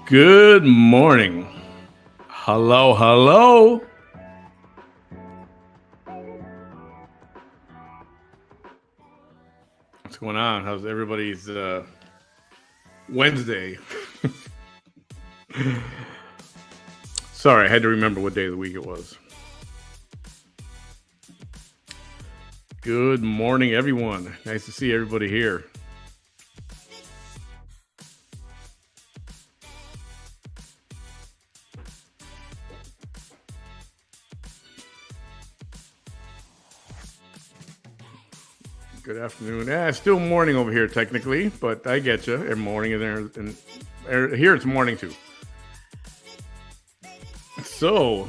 Good morning. Hello, hello. What's going on? How's everybody's Wednesday? Sorry, I had to remember what day of the week it was. Good morning, everyone. Nice to see everybody here. Good afternoon. It's still morning over here technically, but I get you. Every morning in there, and here it's morning too. So,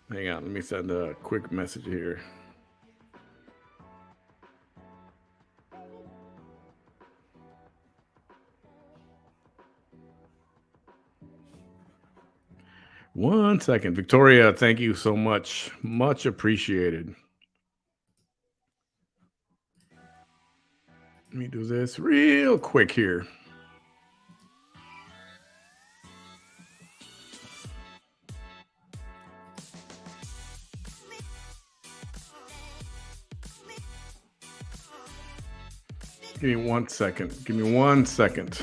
hang on, let me send a quick message here. One second. Victoria, thank you so much. Much appreciated. Let me do this real quick here. Give me 1 second. Give me 1 second.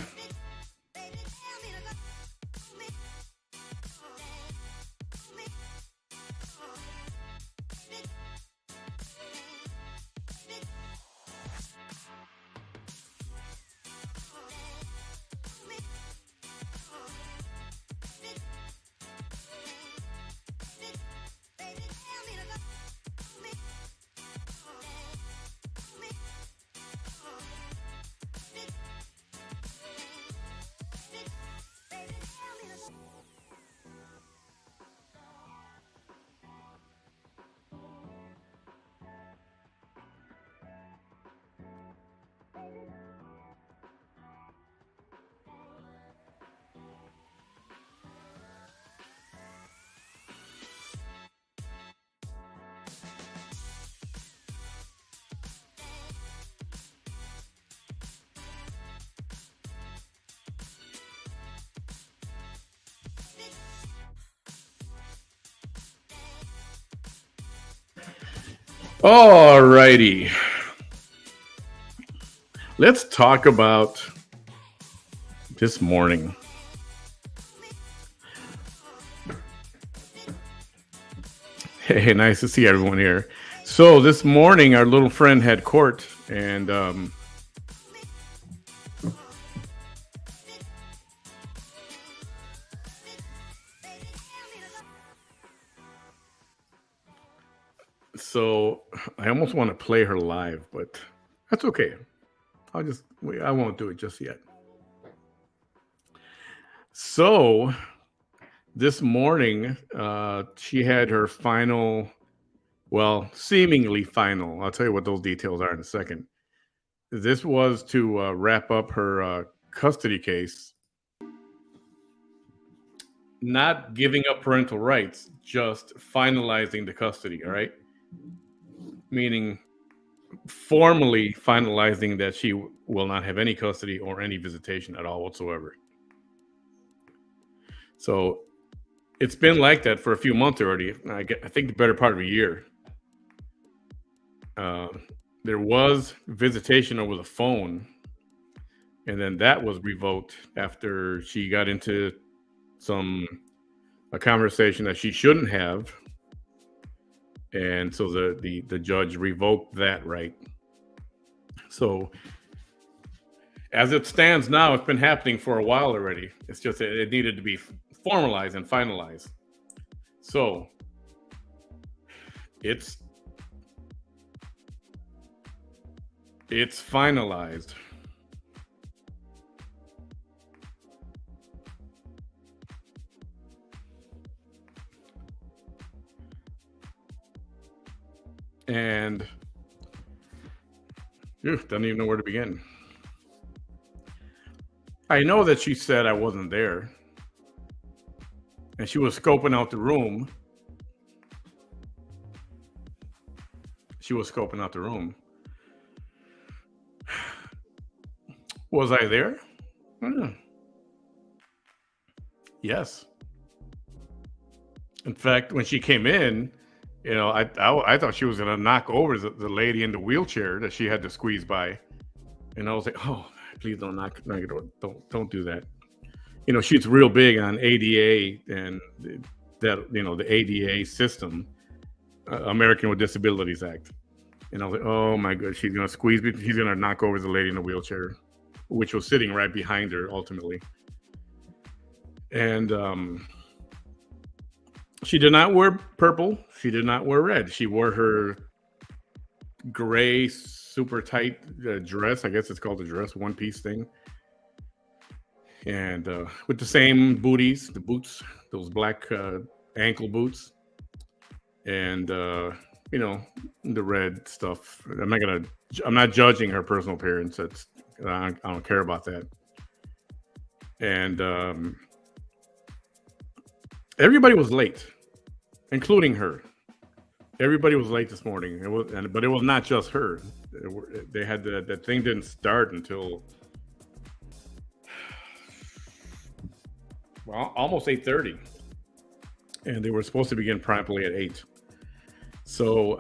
All righty. Let's talk about this morning. Hey, nice to see everyone here. So this morning, our little friend had court, and so I almost want to play her live, but that's okay. I won't do it just yet. So this morning, she had her final, well, seemingly final. I'll tell you what those details are in a second. This was to wrap up her custody case. Not giving up parental rights, just finalizing the custody, all right? Meaning formally finalizing that she will not have any custody or any visitation at all whatsoever. So it's been like that for a few months already. I think the better part of a year. There was visitation over the phone, and then that was revoked after she got into a conversation that she shouldn't have, and so the judge revoked that right. So as it stands now, it's been happening for a while already. It's just that it needed to be formalized and finalized. So it's finalized. And doesn't even know where to begin. I know that she said I wasn't there. and she was scoping out the room. Was I there? Yes. In fact, when she came in, I thought she was going to knock over the lady in the wheelchair that she had to squeeze by, and I was like, "Oh, please don't knock it over. Don't do that." She's real big on ADA and that the ADA system, American with Disabilities Act, and I was like, "Oh my God, she's going to squeeze me. She's going to knock over the lady in the wheelchair," which was sitting right behind her ultimately, and she did not wear purple. She did not wear red. She wore her gray, super tight dress. I guess it's called a dress, one-piece thing. And with the same booties, the boots, those black ankle boots. And, the red stuff. I'm not judging her personal appearance. I don't care about that. And everybody was late, including her. Everybody was late this morning. But it was not just her. They had that thing didn't start until almost 8:30, and they were supposed to begin promptly at 8. So,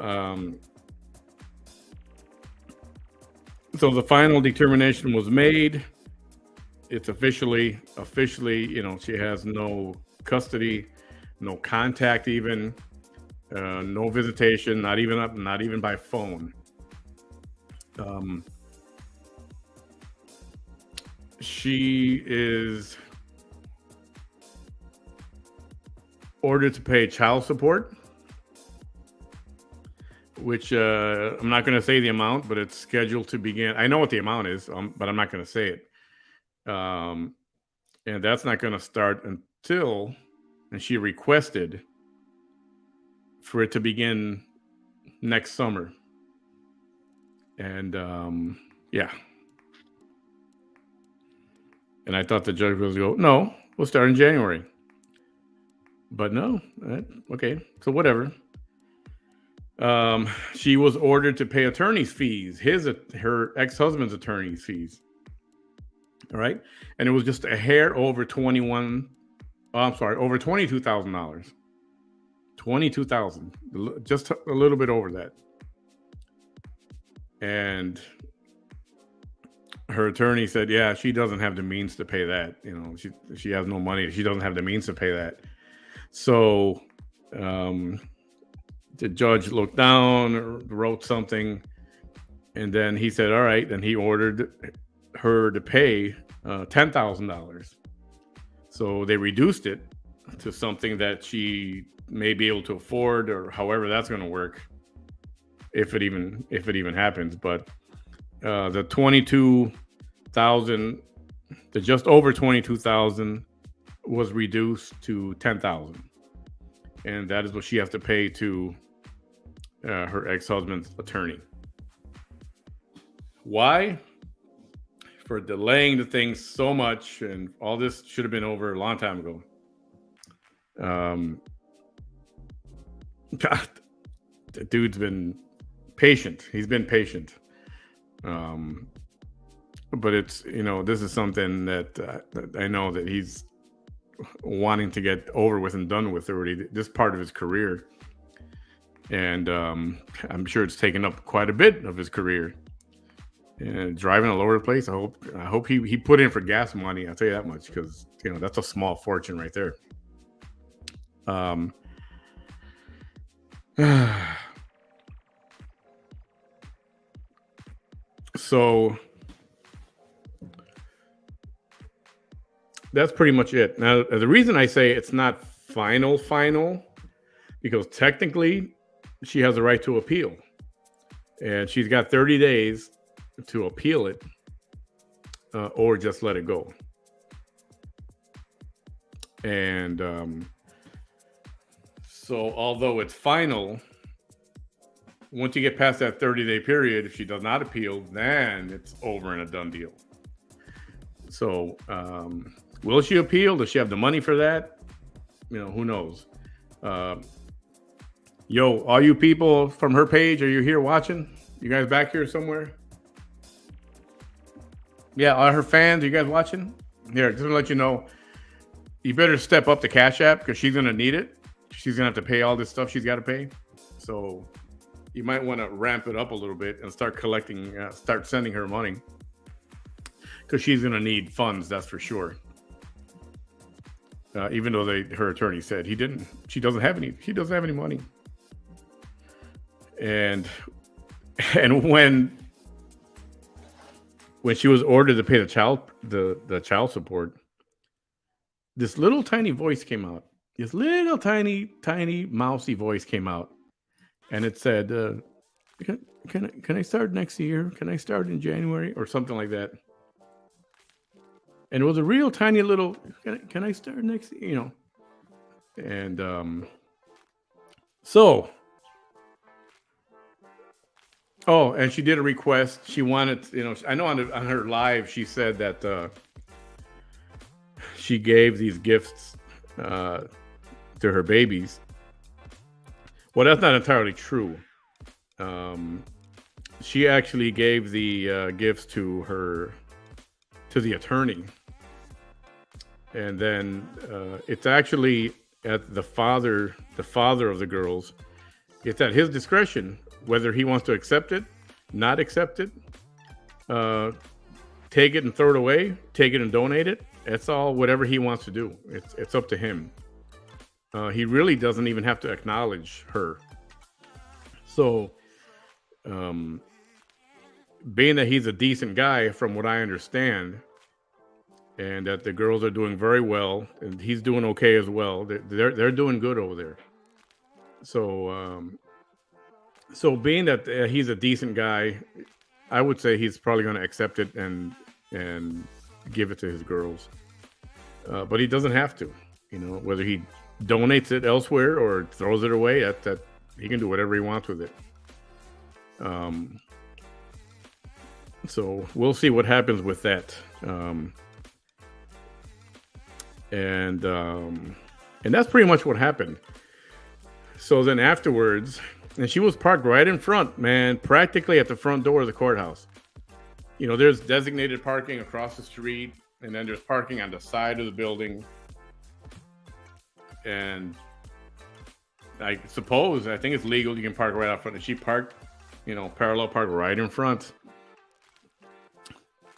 so the final determination was made. It's officially, she has no custody, no contact, even no visitation, not even by phone. She is ordered to pay child support, which I'm not going to say the amount, but it's scheduled to begin. I know what the amount is, but I'm not going to say it. And that's not going to start until, and she requested for it to begin next summer. And yeah. And I thought the judge was going to go, no, we'll start in January. But no, okay, so whatever. She was ordered to pay attorney's fees, her ex-husband's attorney's fees. All right, and it was just a hair over over $22,000. $22,000, just a little bit over that. And her attorney said, yeah, she doesn't have the means to pay that. She has no money. She doesn't have the means to pay that. So the judge looked down, wrote something, and then he said, all right. Then he ordered her to pay $10,000. So they reduced it to something that she may be able to afford, or however that's going to work, if it even happens. But the $22,000, the just over $22,000 was reduced to $10,000, and that is what she has to pay to her ex-husband's attorney. Why? For delaying the thing so much, and all this should have been over a long time ago. God, the dude's been patient. He's been patient. But it's, this is something that I know that he's wanting to get over with and done with already, this part of his career. And I'm sure it's taken up quite a bit of his career. And driving all over the place. I hope he put in for gas money. I'll tell you that much, because that's a small fortune right there. So that's pretty much it. Now, the reason I say it's not final, because technically she has a right to appeal, and she's got 30 days to appeal it, or just let it go. And so although it's final, once you get past that 30-day period, if she does not appeal, then it's over and a done deal. So will she appeal? Does she have the money for that? Who knows? Yo, all you people from her page, are you here watching? You guys back here somewhere? Yeah, all her fans, you guys watching? Here, just to let you know, you better step up the Cash App because she's gonna need it. She's gonna have to pay all this stuff she's got to pay. So you might want to ramp it up a little bit and start collecting, start sending her money because she's gonna need funds. That's for sure. Even though her attorney said he didn't, she doesn't have any money. And when she was ordered to pay the child support, this little tiny voice came out. This little tiny mousy voice came out, and it said, "Can I start next year? Can I start in January or something like that?" And it was a real tiny little. Can I start next? And so. Oh, and she did a request. She wanted, I know on her live, she said that she gave these gifts to her babies. Well, that's not entirely true. She actually gave the gifts to the attorney. And then it's actually at the father of the girls. It's at his discretion whether he wants to accept it, not accept it, take it and throw it away, take it and donate it. It's all whatever he wants to do. It's up to him. He really doesn't even have to acknowledge her. So, being that he's a decent guy, from what I understand, and that the girls are doing very well, and he's doing okay as well. They're doing good over there. So being that he's a decent guy, I would say he's probably going to accept it and give it to his girls. But he doesn't have to, whether he donates it elsewhere or throws it away. That he can do whatever he wants with it. So we'll see what happens with that. And that's pretty much what happened. So then afterwards, and she was parked right in front, man, practically at the front door of the courthouse. There's designated parking across the street, and then there's parking on the side of the building. And I think it's legal. You can park right out front. And she parked, parallel park right in front.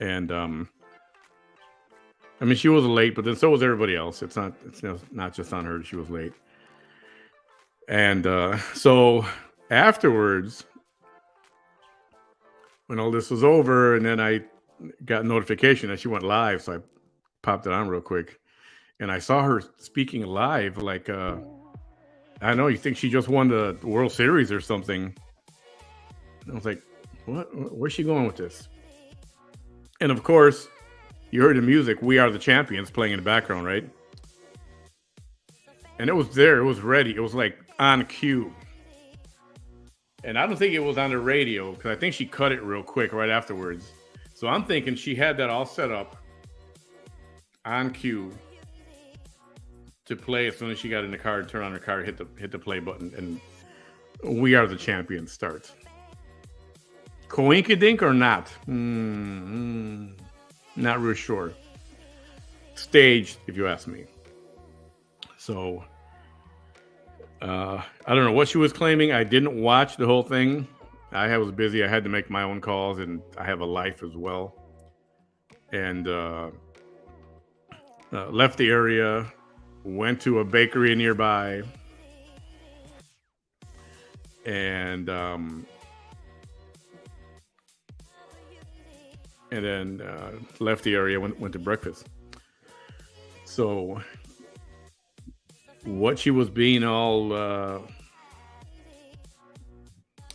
And she was late, but then so was everybody else. It's not just on her. She was late. And so afterwards, when all this was over, and then I got notification that she went live, so I popped it on real quick, and I saw her speaking live, like, I know, you think she just won the World Series or something. I was like, what? Where's she going with this? And of course, you heard the music, "We Are the Champions," playing in the background, right? And it was there, it was ready, it was like on cue. And I don't think it was on the radio, because I think she cut it real quick right afterwards. So I'm thinking she had that all set up on cue to play as soon as she got in the car, turn on her car, hit the play button, and "We Are the Champions" starts. Coinkydink or not? Not real sure. Staged, if you ask me. So I don't know what she was claiming. I didn't watch the whole thing. I was busy. I had to make my own calls, and I have a life as well. And left the area, went to a bakery nearby, and then left the area, went to breakfast. So what she was being all, I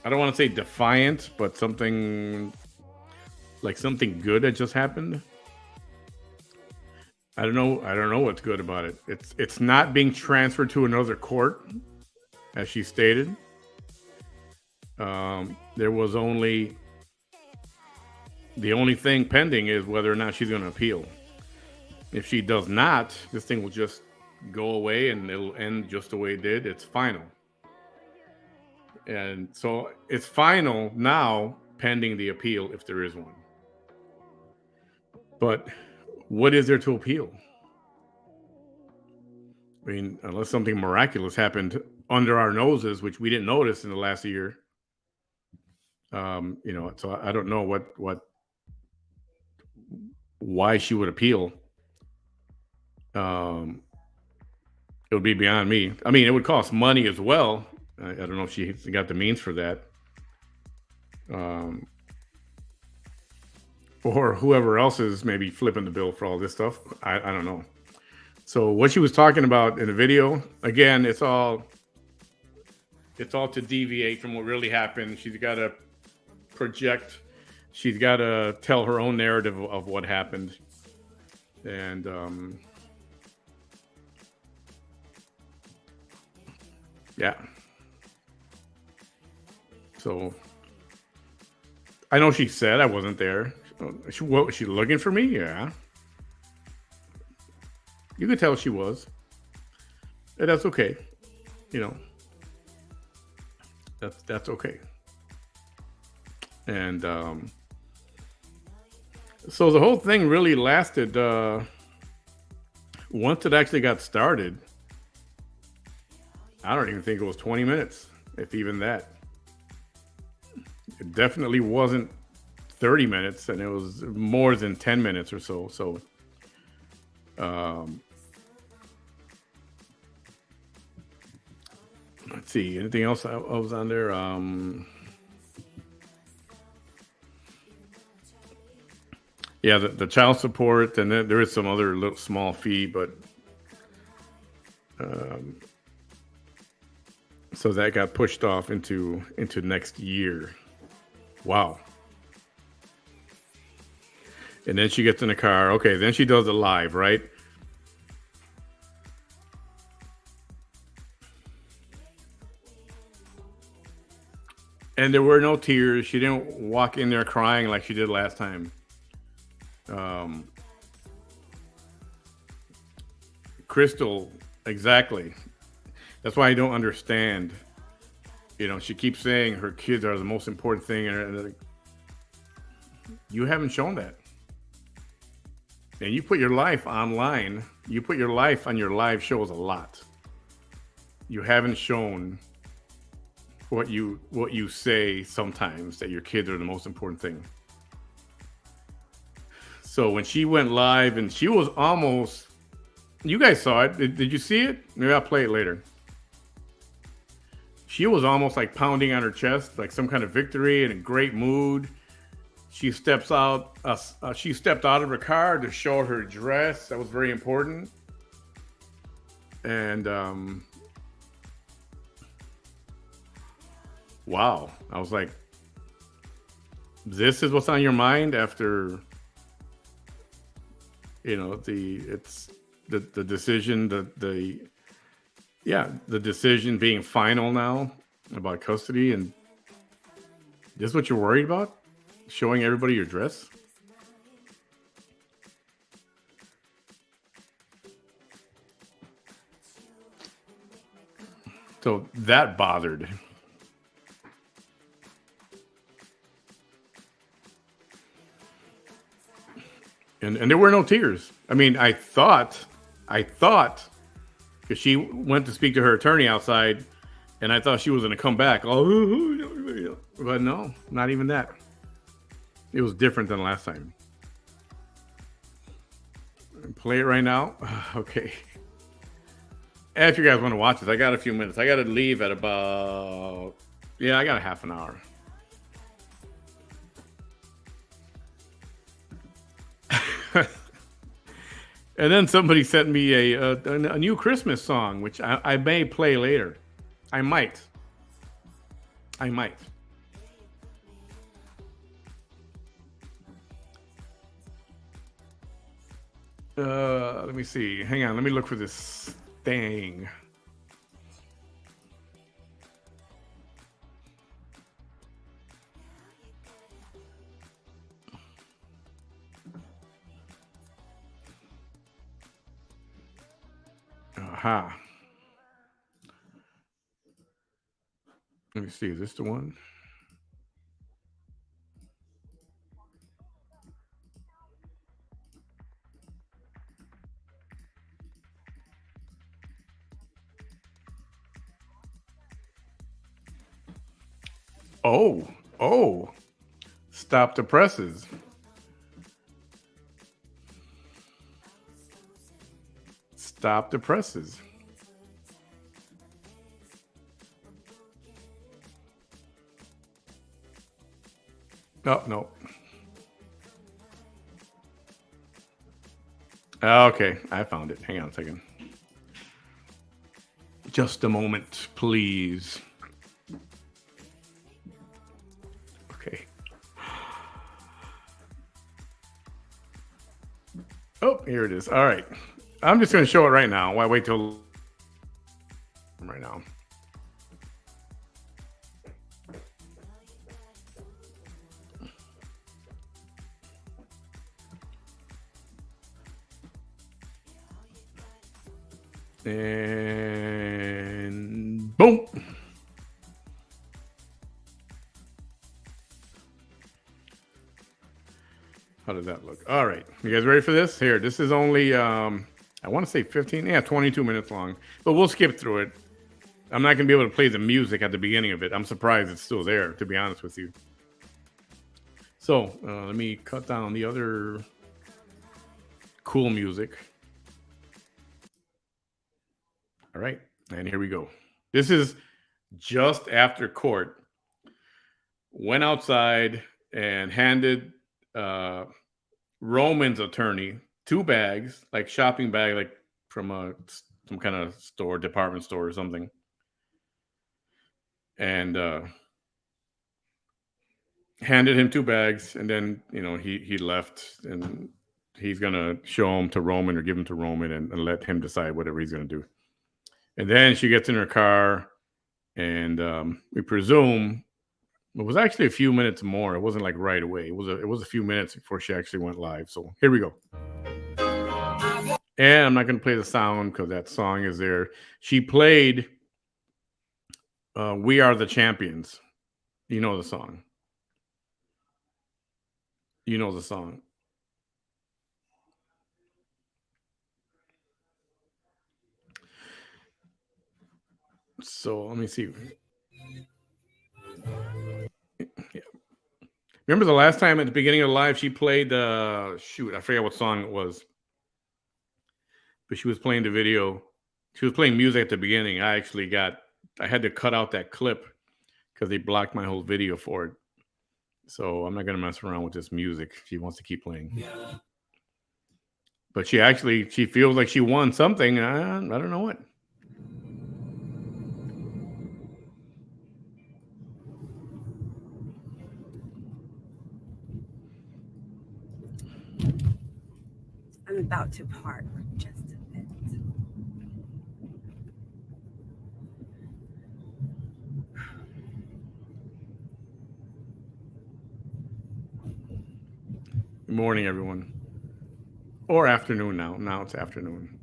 don't want to say defiant, but something good had just happened. I don't know what's good about it. It's not being transferred to another court, as she stated. There was the only thing pending is whether or not she's going to appeal. If she does not, this thing will just go away and it'll end just the way it did. It's final. And so it's final now, pending the appeal, if there is one. But what is there to appeal? I mean, unless something miraculous happened under our noses, which we didn't notice in the last year. So I don't know why she would appeal. It would be beyond me. I mean, it would cost money as well. I don't know if she got the means for that. Or whoever else is maybe flipping the bill for all this stuff. I don't know. So what she was talking about in the video, again, it's all to deviate from what really happened. She's got to project. She's got to tell her own narrative of what happened. And yeah. So I know she said I wasn't there. Was she looking for me? Yeah. You could tell she was. And that's okay. That's okay. And so the whole thing really lasted, once it actually got started, I don't even think it was 20 minutes, if even that. It definitely wasn't 30 minutes, and it was more than 10 minutes or so. So, let's see. Anything else I was on there? Yeah, the child support, and then there is some other little small fee, but so that got pushed off into next year. Wow. And then she gets in the car. Okay, then she does it live, right? And there were no tears. She didn't walk in there crying like she did last time. Crystal, exactly. That's why I don't understand. She keeps saying her kids are the most important thing, and you haven't shown that. And you put your life online. You put your life on your live shows a lot. You haven't shown what you say sometimes, that your kids are the most important thing. So when she went live and she was almost, you guys saw it. Did you see it? Maybe I'll play it later. She was almost like pounding on her chest, like some kind of victory, and in a great mood. She stepped out of her car to show her dress. That was very important. And wow, I was like, this is what's on your mind after, the decision, the decision being final now about custody, and this is what you're worried about? Showing everybody your dress? So that bothered. And there were no tears. I mean, I thought, because she went to speak to her attorney outside, and I thought she was going to come back. Oh, but no, not even that. It was different than last time. Play it right now. Okay. If you guys want to watch this, I got a few minutes. I got to leave at about, I got a half an hour. And then somebody sent me a new Christmas song, which I may play later. I might. Let me see. Hang on. Let me look for this thing. Aha. Let me see. Is this the one? Oh. Stop the presses. Stop the presses. Oh, no. Okay, I found it. Hang on a second. Just a moment, please. Okay. Oh, here it is. All right. I'm just going to show it right now. Why wait till right now? And boom. How does that look? All right. You guys ready for this? Here, this is only, I want to say 22 minutes long, but we'll skip through it. I'm not going to be able to play the music at the beginning of it. I'm surprised it's still there, to be honest with you. So let me cut down the other cool music. All right. And here we go. This is just after court. Went outside and handed Roman's attorney 2 bags, like shopping bag, like from some kind of store, department store or something. And handed him 2 bags, and then he left, and he's gonna show them to Roman or give them to Roman and let him decide whatever he's gonna do. And then she gets in her car, and we presume it was actually a few minutes more. It wasn't like right away. It was a few minutes before she actually went live. So here we go. And I'm not going to play the sound because that song is there. She played "We Are the Champions." You know the song. You know the song. So let me see. Yeah. Remember the last time at the beginning of the live, she played shoot, I forget what song it was. But she was playing the video. She was playing music at the beginning. I had to cut out that clip because they blocked my whole video for it. So I'm not going to mess around with this music. She wants to keep playing. Yeah. But she feels like she won something. I don't know what. I'm about to park just a bit. Good morning, everyone. Or afternoon now. Now it's afternoon.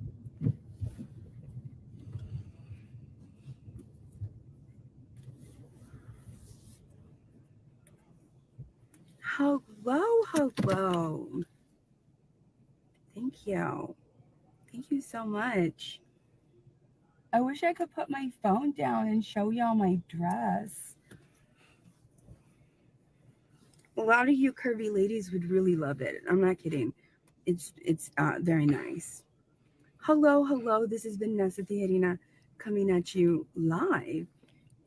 Hello. Thank you. Thank you so much. I wish I could put my phone down and show y'all my dress. A lot of you curvy ladies would really love it. I'm not kidding. It's very nice. Hello. This is Vanessa Tijerina coming at you live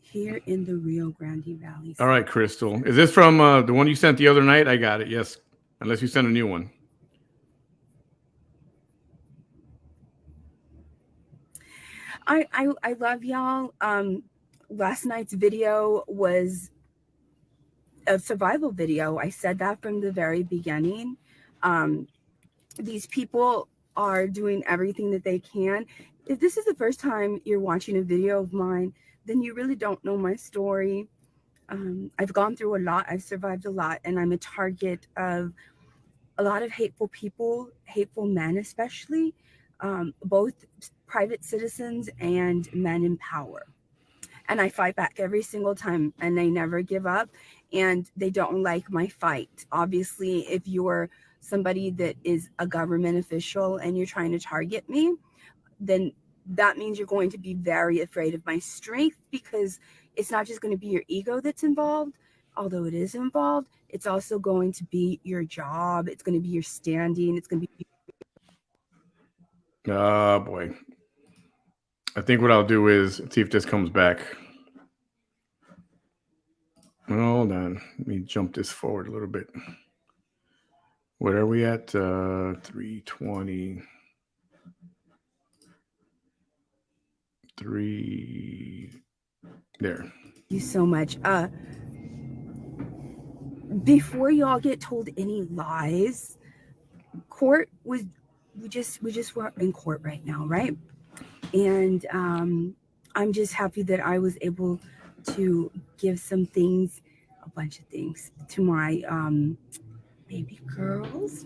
here in the Rio Grande Valley. All right, Crystal. Is this from the one you sent the other night? I got it. Yes. Unless you sent a new one. I love y'all. Last night's video was a survival video. I said that from the very beginning. These people are doing everything that they can. If this is the first time you're watching a video of mine, then you really don't know my story. I've gone through a lot. I've survived a lot, and I'm a target of a lot of hateful people, hateful men especially. both private citizens and men in power. And I fight back every single time, and they never give up, and they don't like my fight. Obviously, if you're somebody that is a government official and you're trying to target me, then that means you're going to be very afraid of my strength, because it's not just going to be your ego that's involved, although it is involved. It's also going to be your job. It's going to be your standing. It's going to be. Oh, boy. I think what I'll do is see if this comes back. Hold on. Let me jump this forward a little bit. What are we at? 320. 3. There. Thank you so much. Before y'all get told any lies, court was we just were in court right now, right? And I'm just happy that I was able to give some things, a bunch of things, to my baby girls,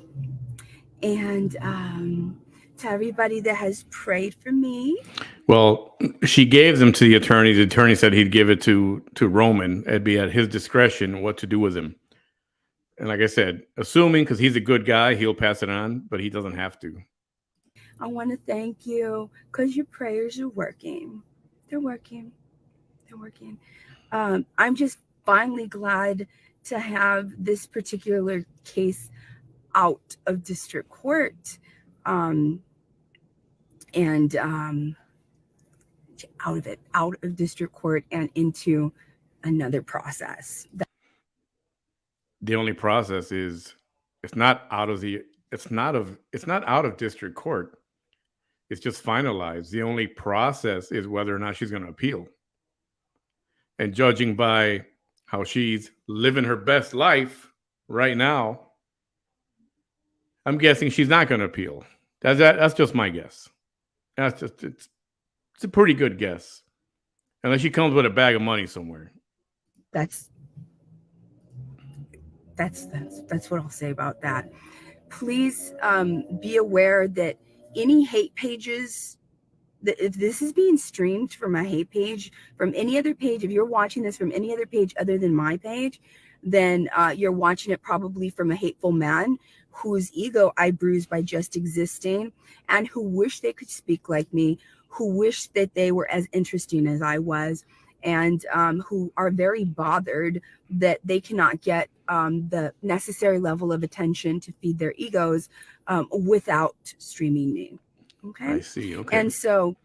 and to everybody that has prayed for me. Well, she gave them to the attorney. The attorney said he'd give it to Roman. It'd be at his discretion what to do with him. And like I said, assuming, because he's a good guy, he'll pass it on, but he doesn't have to. I want to thank you, because your prayers are working. They're working. They're working. I'm just finally glad to have this particular case out of district court, and out of district court and into another process. The only process is it's not out of district court. It's just finalized. The only process is whether or not she's going to appeal. And judging by how she's living her best life right now, I'm guessing she's not going to appeal. That's just my guess. It's a pretty good guess, unless she comes with a bag of money somewhere. That's what I'll say about that. Please be aware that any hate pages, that if this is being streamed from a hate page, from any other page, if you're watching this from any other page other than my page, then you're watching it probably from a hateful man whose ego I bruised by just existing, and who wish they could speak like me, who wish that they were as interesting as I was, and who are very bothered that they cannot get the necessary level of attention to feed their egos without streaming me. Okay. I see. Okay. And so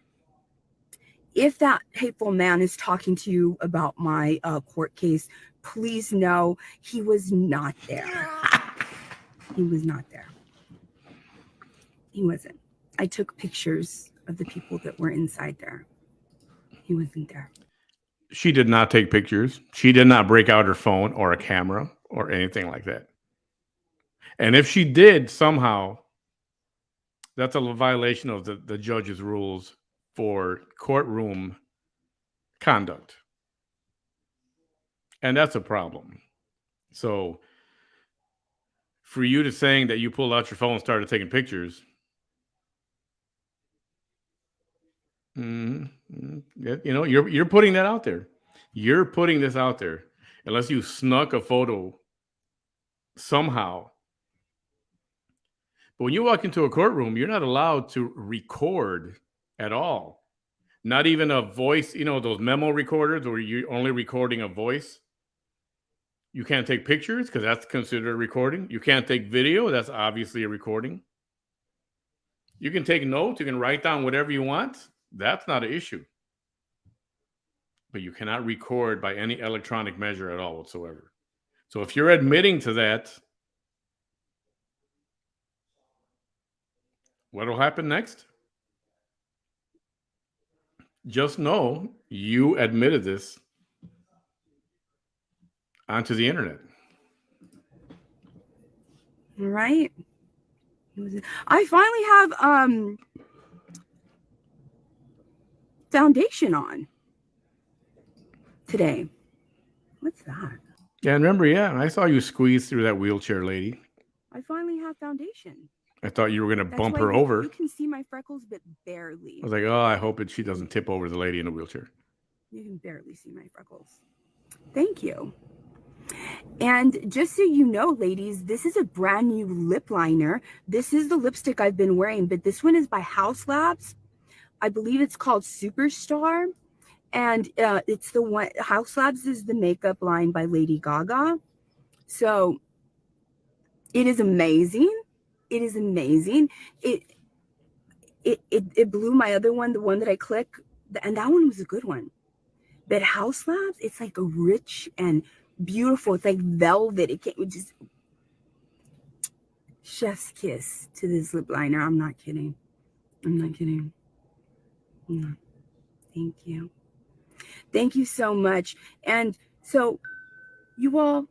if that hateful man is talking to you about my court case, please know he was not there. He was not there. He wasn't. I took pictures of the people that were inside there. He wasn't there. She did not take pictures. She did not break out her phone or a camera or anything like that. And if she did somehow, that's a violation of the judge's rules for courtroom conduct. And that's a problem. So for you to saying that you pulled out your phone and started taking pictures, you're putting that out there. You're putting this out there. Unless you snuck a photo somehow. But when you walk into a courtroom, you're not allowed to record at all. Not even a voice, those memo recorders where you're only recording a voice. You can't take pictures because that's considered a recording. You can't take video. That's obviously a recording. You can take notes. You can write down whatever you want. That's not an issue. But you cannot record by any electronic measure at all whatsoever. So if you're admitting to that, what will happen next? Just know you admitted this onto the internet. All right. I finally have foundation on today. What's that? Yeah, and remember, I saw you squeeze through that wheelchair lady. I finally have foundation. I thought you were going to That's bump why her over. You can see my freckles, but barely. I was like, oh, I hope she doesn't tip over the lady in the wheelchair. You can barely see my freckles. Thank you. And just so you know, ladies, this is a brand new lip liner. This is the lipstick I've been wearing, but this one is by House Labs. I believe it's called Superstar. And it's the one, House Labs is the makeup line by Lady Gaga. So it is amazing. It is amazing. It blew my other one, the one that I click, and that one was a good one. But House Labs, it's like a rich and beautiful. It's like velvet. It can't just chef's kiss to this lip liner. I'm not kidding. I'm not kidding. No. Thank you. Thank you so much. And so you all,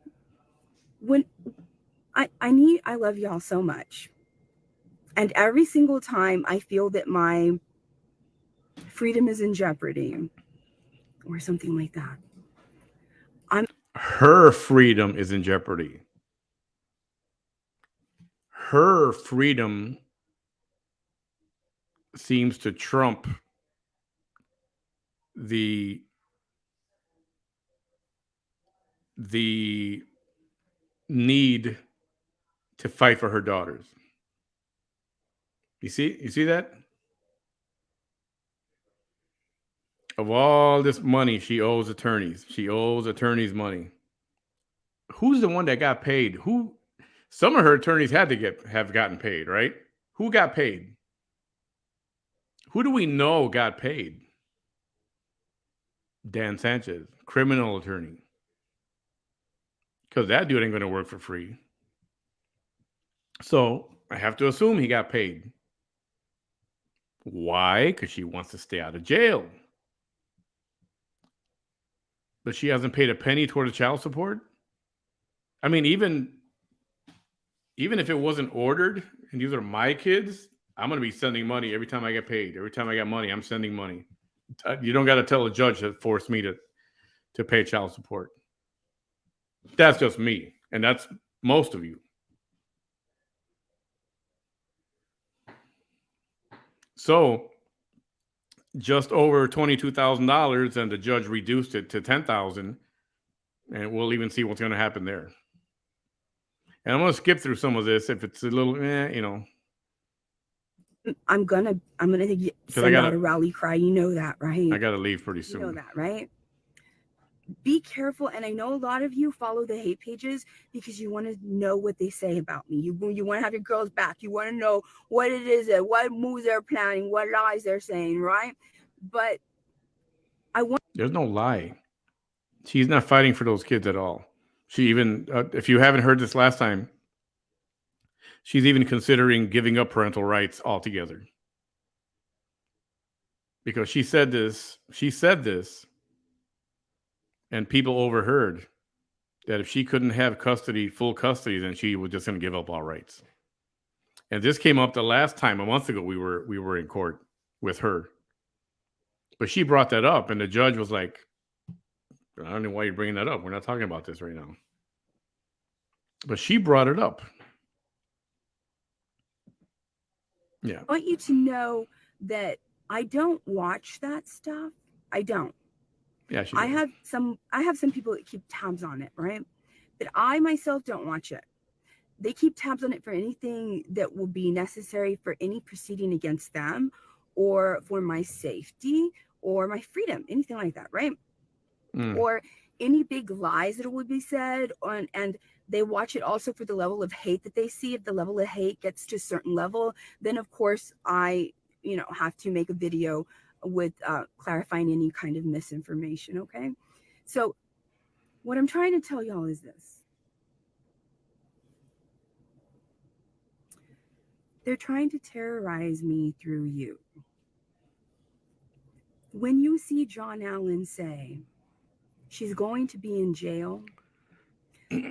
when I love y'all so much. And every single time I feel that my freedom is in jeopardy or something like that, her freedom is in jeopardy. Her freedom seems to trump the need to fight for her daughters. You see that? Of all this money she owes attorneys, money. Who's the one that got paid? Some of her attorneys had to have gotten paid, right? Who got paid? Who do we know got paid? Dan Sanchez, criminal attorney. Because that dude ain't going to work for free. So I have to assume he got paid. Why? Because she wants to stay out of jail. But she hasn't paid a penny toward the child support? I mean, even if it wasn't ordered, and these are my kids, I'm going to be sending money every time I get paid. Every time I get money, I'm sending money. You don't got to tell a judge to force me to pay child support. That's just me. And that's most of you. So just over $22,000, and the judge reduced it to $10,000, and we'll even see what's going to happen there. And I'm going to skip through some of this if it's a little, I'm gonna send out a rally cry. You know that, right? I got to leave pretty soon. You know that, right? Be careful. And I know a lot of you follow the hate pages because you want to know what they say about me. You want to have your girls back. You want to know what it is, what moves they're planning, what lies they're saying, right? But there's no lie. She's not fighting for those kids at all. She even, if you haven't heard this last time, she's even considering giving up parental rights altogether. Because she said this, and people overheard that if she couldn't have full custody, then she was just going to give up all rights. And this came up the last time, a month ago, we were in court with her. But she brought that up, and the judge was like, I don't know why you're bringing that up. We're not talking about this right now. But she brought it up. Yeah. I want you to know that I don't watch that stuff. I don't. Yeah, I have some people that keep tabs on it, right? But I myself don't watch it. They keep tabs on it for anything that will be necessary for any proceeding against them or for my safety or my freedom, anything like that, right? Or any big lies that would be said on, and they watch it also for the level of hate that they see. If the level of hate gets to a certain level, then of course I, have to make a video with clarifying any kind of misinformation. Okay. So what I'm trying to tell y'all is this. They're trying to terrorize me through you. When you see John Allen say she's going to be in jail,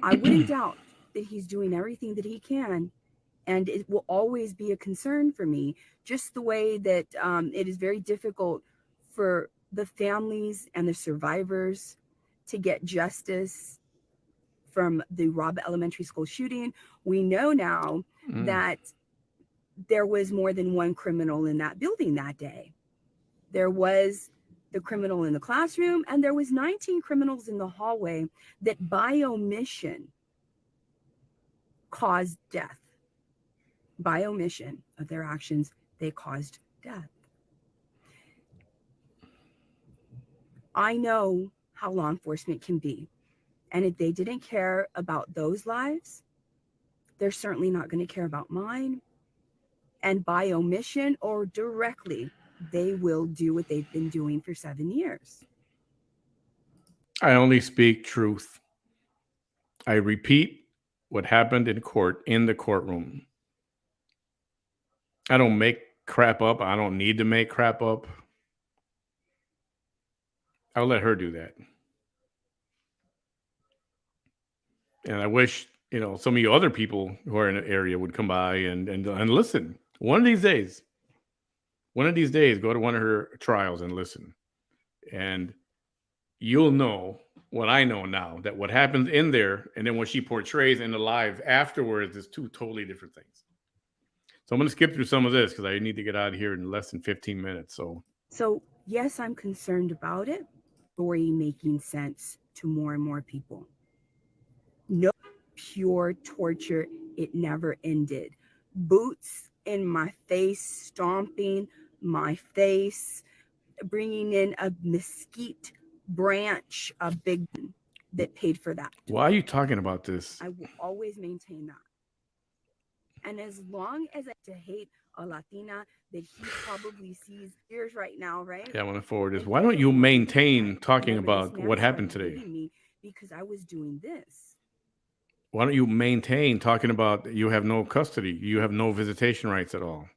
I wouldn't doubt that he's doing everything that he can, and it will always be a concern for me, just the way that it is very difficult for the families and the survivors to get justice from the Robb Elementary School shooting. We know now that there was more than one criminal in that building that day. There was the criminal in the classroom, and there was 19 criminals in the hallway that by omission caused death. By omission of their actions, they caused death. I know how law enforcement can be. And if they didn't care about those lives, they're certainly not going to care about mine. And by omission or directly, they will do what they've been doing for 7 years. I only speak truth. I repeat what happened in court, in the courtroom. I don't make crap up. I don't need to make crap up. I'll let her do that. And I wish, some of you other people who are in the area would come by and listen. One of these days, go to one of her trials and listen. And you'll know what I know now, that what happens in there and then what she portrays in the live afterwards is two totally different things. So I'm going to skip through some of this because I need to get out of here in less than 15 minutes. So yes, I'm concerned about it. Story making sense to more and more people. No, pure torture. It never ended. Boots in my face, stomping my face, bringing in a mesquite branch, a big one that paid for that. Why are you talking about this? I will always maintain that. And as long as I to hate a Latina that he probably sees ears right now, right? Yeah, I want to forward this. Why don't you maintain talking about what happened today? Me because I was doing this. Why don't you maintain talking about you have no custody, you have no visitation rights at all?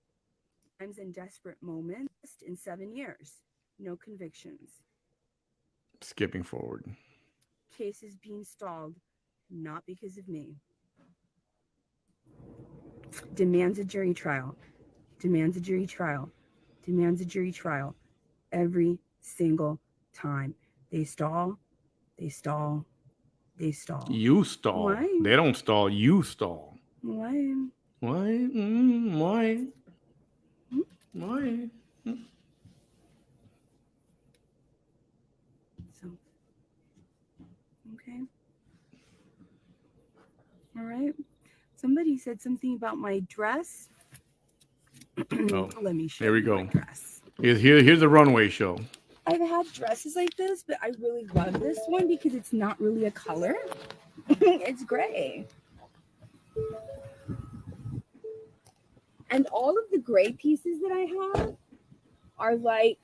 Times in desperate moments in 7 years, no convictions. Skipping forward. Cases being stalled, not because of me. Demands a jury trial. Demands a jury trial. Demands a jury trial. Every single time. They stall. They stall. They stall. You stall. Why? They don't stall. You stall. Why? Why? Why? Why? So, okay. All right. Somebody said something about my dress. Oh, let me show there we you go. my dress. Here's a runway show. I've had dresses like this, but I really love this one because it's not really a color. It's gray. And all of the gray pieces that I have are like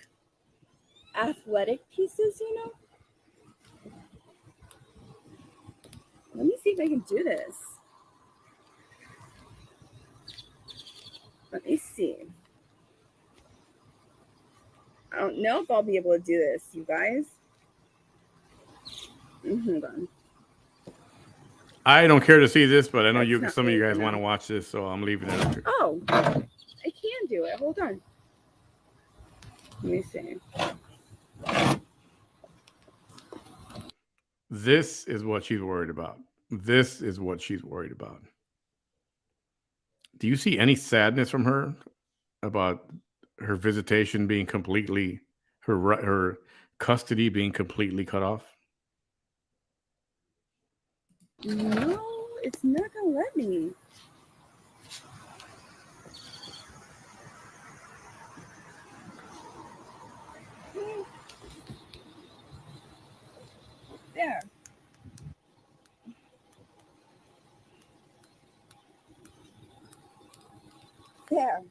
athletic pieces, Let me see if I can do this. Let me see. I don't know if I'll be able to do this, you guys. Hold on. I don't care to see this, but I know some of you guys want to watch this, so I'm leaving it up here. Oh, I can do it. Hold on. Let me see. This is what she's worried about. This is what she's worried about. Do you see any sadness from her about her visitation being completely, her custody being completely cut off? No, it's not gonna let me. There. There.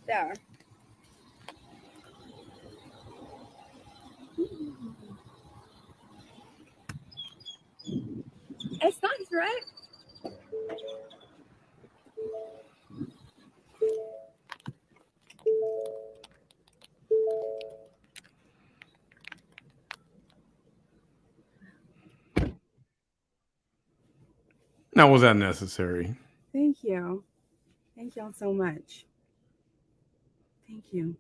There. It's not right. Now, was that necessary? Thank you. Thank y'all so much. Thank you.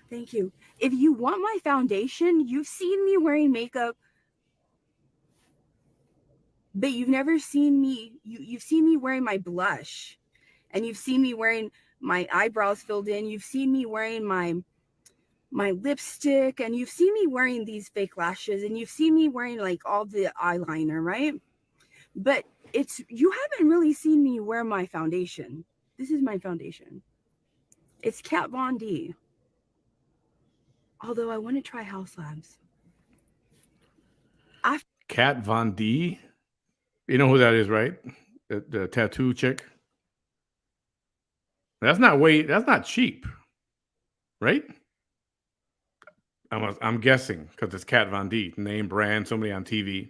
Thank you. If you want my foundation, you've seen me wearing makeup but you've never seen me. You've seen me wearing my blush, and you've seen me wearing my eyebrows filled in. You've seen me wearing my lipstick, and you've seen me wearing these fake lashes, and you've seen me wearing like all the eyeliner, right? But you haven't really seen me wear my foundation. This is my foundation. It's Kat Von D. Although I want to try House Labs. Kat Von D. You know who that is, right? The tattoo chick. That's not cheap, right? I'm guessing because it's Kat Von D, name brand, somebody on TV.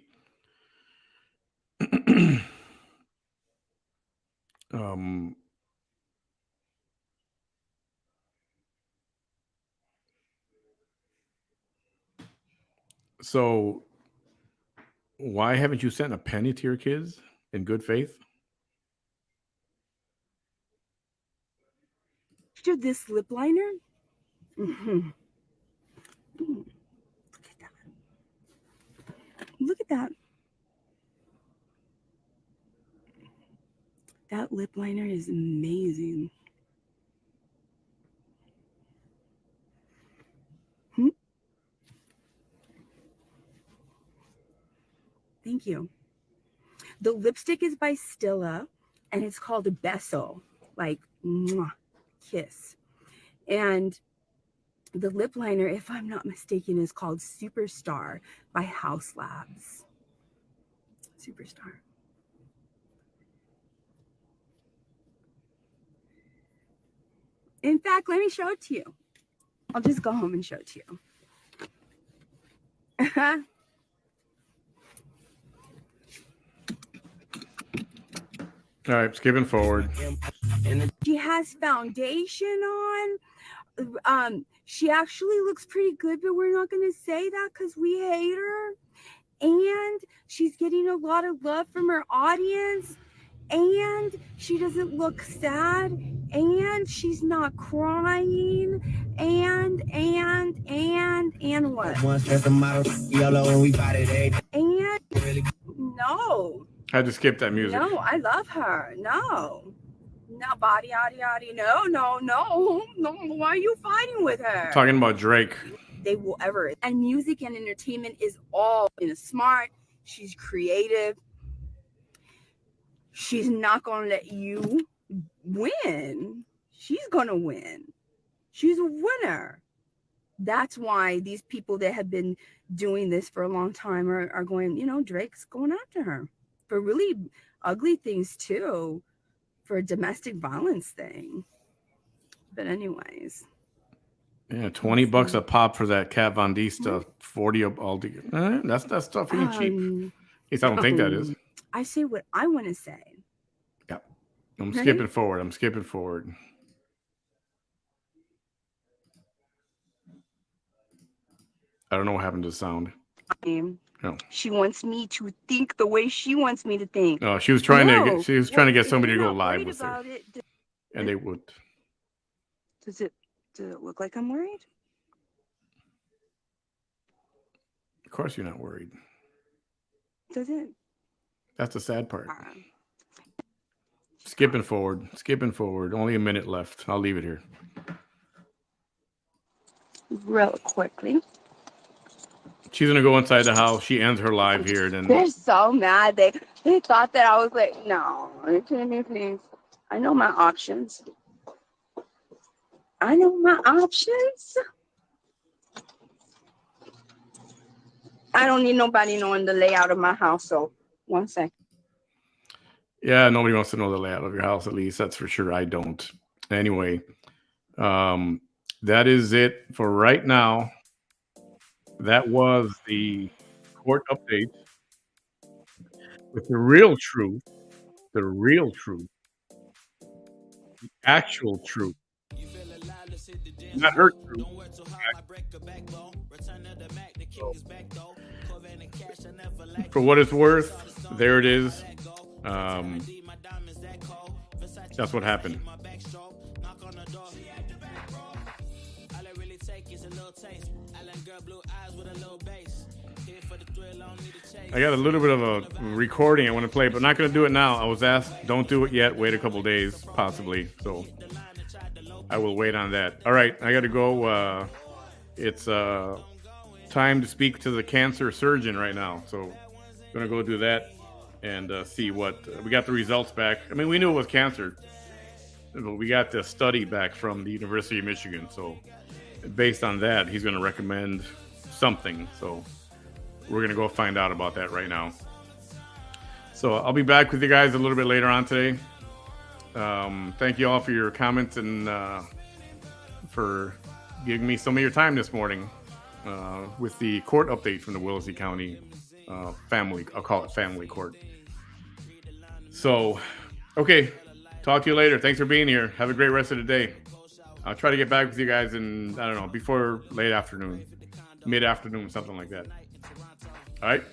So why haven't you sent a penny to your kids in good faith? After this lip liner, look at that. That lip liner is amazing. Thank you. The lipstick is by Stila, and it's called a Beso, like mwah, kiss. And the lip liner, if I'm not mistaken, is called Superstar by House Labs. Superstar. In fact, let me show it to you. I'll just go home and show it to you. All right, skipping forward. She has foundation on. She actually looks pretty good, but we're not going to say that because we hate her. And she's getting a lot of love from her audience. And she doesn't look sad. And she's not crying. And what? And no. I had to skip that music. No, I love her. No, body, no. Why are you fighting with her? Talking about Drake. They will ever. And music and entertainment is all smart. She's creative. She's not going to let you win. She's going to win. She's a winner. That's why these people that have been doing this for a long time are going, Drake's going after her for really ugly things too, for a domestic violence thing. But anyways. Yeah, $20 a pop for that Kat Von D stuff. 40 all together. That stuff ain't cheap. At least I don't think that is. I say what I want to say. Yeah. I'm skipping forward. I don't know what happened to the sound. No. She wants me to think the way she wants me to think. Oh, she was trying to get somebody to go live with her. And they would. Does it look like I'm worried? Of course you're not worried. Does it? That's the sad part. Skipping forward. Only a minute left. I'll leave it here. Real quickly. She's gonna go inside the house. She ends her live here. Then they're so mad. They thought that I was like, no, are you kidding me, please? I know my options. I don't need nobody knowing the layout of my house. So 1 second. Yeah, nobody wants to know the layout of your house. At least that's for sure. I don't. Anyway, that is it for right now. That was the court update with the real truth, the actual truth, not her truth. For what it's worth, there it is. That's what happened. Blue eyes with a little bass. Here for the thrill. I got a little bit of a recording I want to play, but I'm not going to do it now. I was asked, don't do it yet. Wait a couple days, possibly. So I will wait on that. All right, I got to go. It's time to speak to the cancer surgeon right now. So I'm going to go do that and see what we got the results back. I mean, we knew it was cancer, but we got the study back from the University of Michigan. So based on that, he's going to recommend something. So we're going to go find out about that right now. So I'll be back with you guys a little bit later on today. Thank you all for your comments and for giving me some of your time this morning with the court update from the Willacy County family. I'll call it family court. So, okay. Talk to you later. Thanks for being here. Have a great rest of the day. I'll try to get back with you guys in, I don't know, before late afternoon, mid-afternoon, something like that. All right.